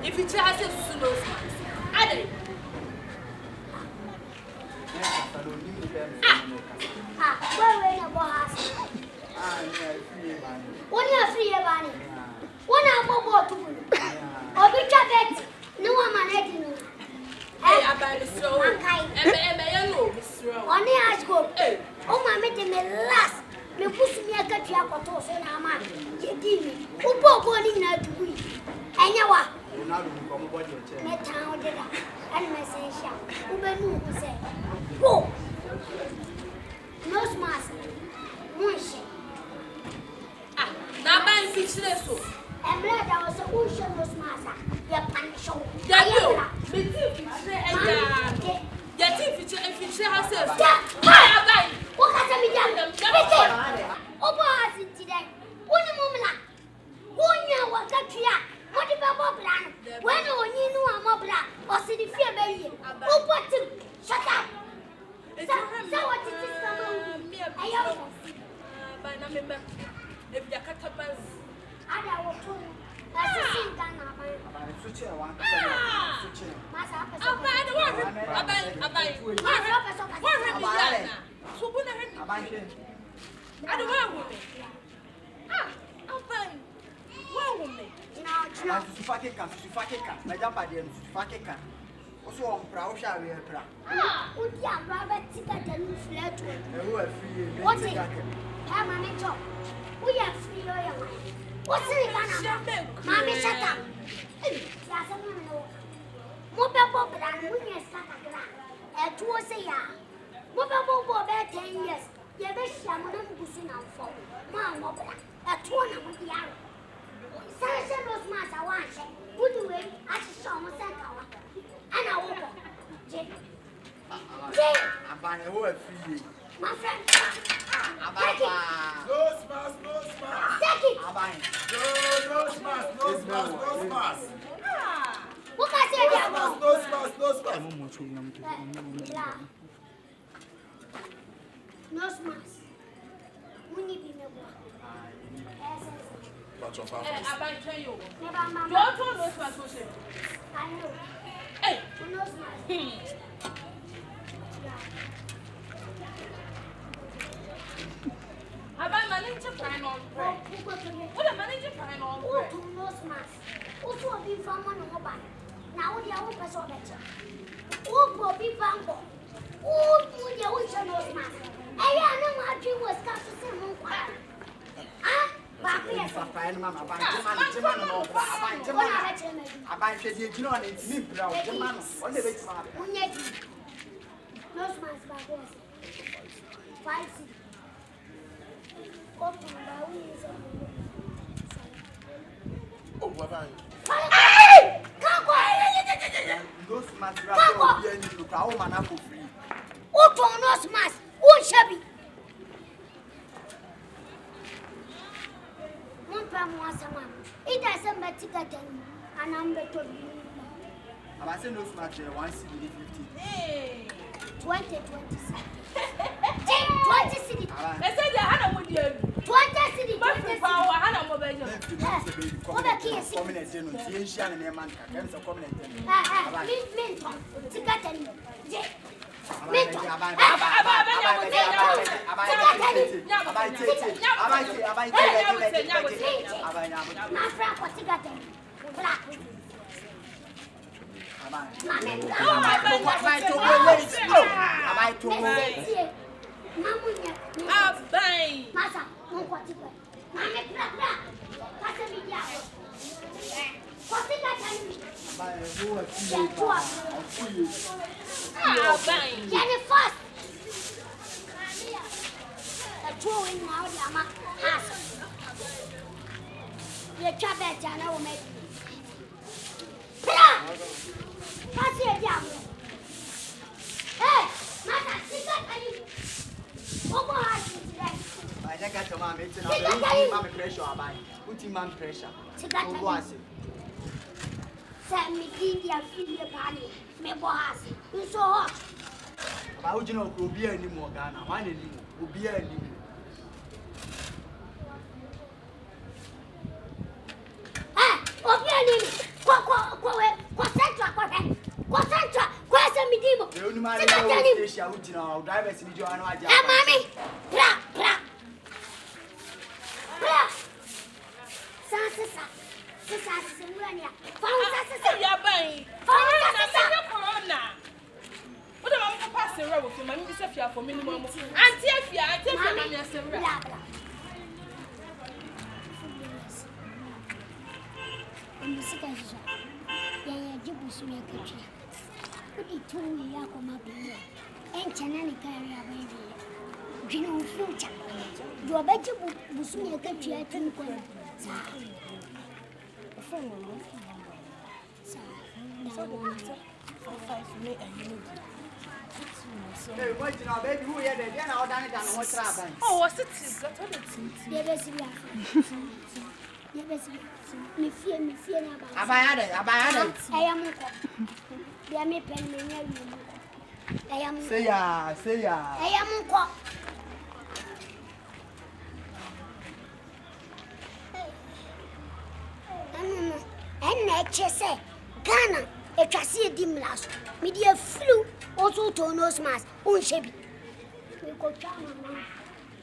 If you try to see no smiles, I me push me a cut your photos and I'm a Jimmy. Who bought one in a degree? And you are not met town and message. Who been say, go. No smash. Mush. Ah, now man fix this. And blood, I was a ocean was master. Your punch show. Get if you say herself. What has been done? Opa has it today. One moment. 1 year, what got you? What about plan? When you know a mobile or city fear baby? Opa, shut up. So what is this? I have by number. If you cut up as I will tell you. That's a sing gun. What's it? Mommy, shut up. Mobile and we are stuck at 2 years. Mobile 10 years. You wish I wouldn't be seen out for Mamma at 2 with the arrow. Sarah was master one. Would you wait? I saw myself. And I will go. Jay, I'm buying a word for you. My friend, no smash. Take it. No smash. What can I say? No smash. We need to know. I tell you. Don't no smash. I know. Hey, no smash. Have I managed to find on bread? What am I managed to find on bread? Oh, no smash. Also, be from one of my. Now, the other person better. Oh, be bambo. Oh, the ocean no smash. I know my dream was cast to say more. Ah, Papa, Mamma, I buy you know, it's me, bro. The man, what the big no smash by this. 5 Oh, what are you? Come on! Those man, free. What on us, mass? What shabby? One pound once a month. It doesn't matter, and I'm better. I said no smash 1 CD 50. 20 26. 20 city. They said I had a wood. 20 city. Power, I had a mobile. What a case. Community, and a man can come and to me. Mamunya. Abai. Masa, mon kwati kwa. Mame pra. Pasa mi dia. Kwati ka tani. Abai, who are you? Abai. Jenny first. The two in now the ama has. You chop that jana will make. Pra. Pasa ya dia. Hey, masa, sika tani. Omo has today. I got your mom, it's not pressure. Put him on pressure. Who was it? Send me India Filia Pani, me boss. You so hot. About you know, will be any more Ghana. One will be any more. Ah, Obiani, Quacentra, Quasa Midimo. The only man who know, drivers in Joanna. Ah, mammy, pra. Sasa, Yabai. Corona. What am I passing around with you? My Miss Sophia for minimum. Auntie Afia, I take my money as a rat. In the second shot, Yaya Jibusuya country. Put it to me, Yakoma Bia, and Chanani carry a baby. Gino Fucha. You are better Busuya country, I think. Hey, what you know, baby, who had it? Now, done it, and what's happening? Oh, what's it? Me fear about. Abaya. I am. They are me pen me. I am. Say ya. I am uncle. And nature say, Ghana, a chassis dimlas, media flew also to nose mass, unshabby. We go down.